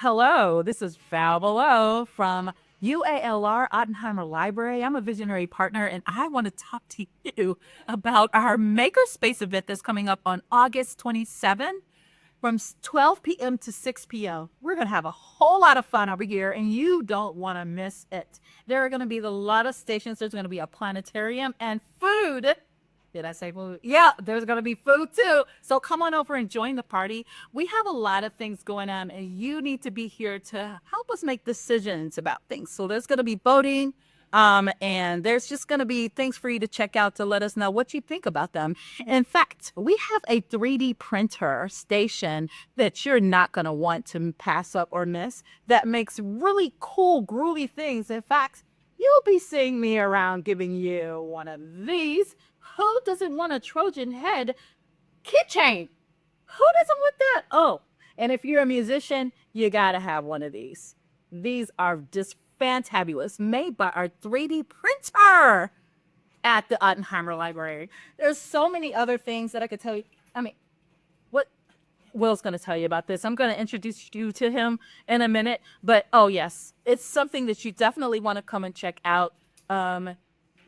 Hello, this is Val and Will from UALR Oppenheimer Library. I'm a visionary partner, and I want to talk to you about our Makerspace event that's coming up on August 27th from 12 p.m. to 6 p.m. We're going to have a whole lot of fun over here, and you don't want to miss it. There are going to be a lot of stations. There's going to be a planetarium and food. Did I say food? Yeah, there's going to be food too. So come on over and join the party. We have a lot of things going on, and you need to be here to help us make decisions about things. So there's going to be voting, and there's just going to be things for you to check out to let us know what you think about them. In fact, we have a 3D printer station that you're not going to want to pass up or miss that makes really cool, groovy things. In fact, you'll be seeing me around giving you one of these. Who doesn't want a Trojan head keychain? Who doesn't want that? Oh, and if you're a musician, you gotta have one of these. These are just fantabulous, made by our 3D printer at the Oppenheimer Library. There's so many other things that I could tell you. I mean, what Will's going to tell you about this. I'm going to introduce you to him in a minute. But, oh, yes, it's something that you definitely want to come and check out.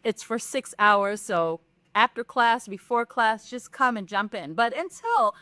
It's for 6 hours, so after class, before class, just come and jump in. But until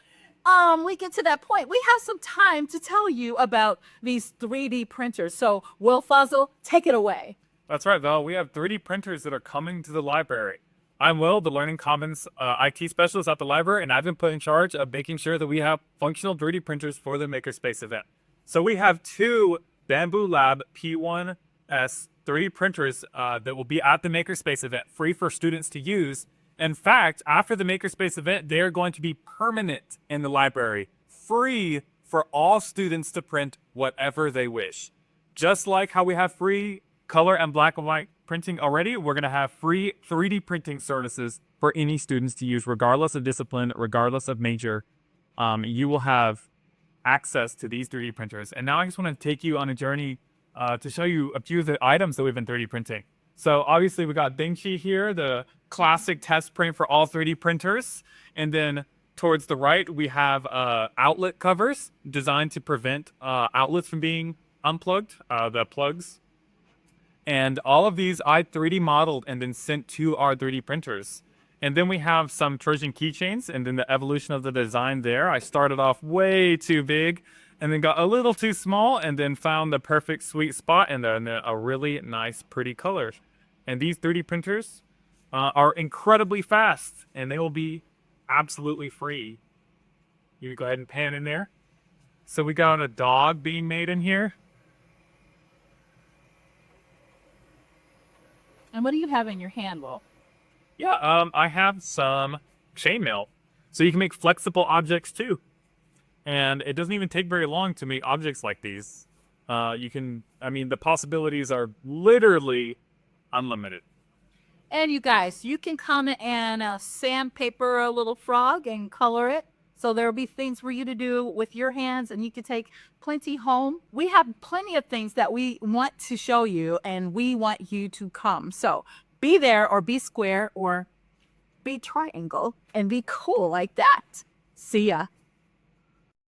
we get to that point, we have some time to tell you about these 3D printers. So, Will Fuzzle, take it away. That's right, Val. We have 3D printers that are coming to the library. I'm Will, the Learning Commons IT specialist at the library, and I've been put in charge of making sure that we have functional 3D printers for the Makerspace event. So we have two Bamboo Lab P1S 3D printers that will be at the Makerspace event, free for students to use. In fact, after the Makerspace event, they are going to be permanent in the library, free for all students to print whatever they wish. Just like how we have free color and black and white printing already, we're going to have free 3D printing services for any students to use, regardless of discipline, regardless of major. You will have access to these 3D printers. And now I just want to take you on a journey to show you a few of the items that we've been 3D printing. So obviously we got Bingchi here, the classic test print for all 3D printers. And then towards the right, we have outlet covers designed to prevent outlets from being unplugged, the plugs. And all of these I 3D modeled and then sent to our 3D printers. And then we have some Trojan keychains, and then the evolution of the design there. I started off way too big and then got a little too small and then found the perfect sweet spot in there and then a really nice, pretty color. And these 3D printers are incredibly fast, and they will be absolutely free. You go ahead and pan in there. So we got a dog being made in here. And what do you have in your hand, Will? Yeah, I have some chainmail. So you can make flexible objects too. And it doesn't even take very long to make objects like these. The possibilities are literally unlimited. And you guys, you can come and sandpaper a little frog and color it. So there'll be things for you to do with your hands, and you can take plenty home. We have plenty of things that we want to show you, and we want you to come. So be there, or be square, or be triangle, and be cool like that. See ya.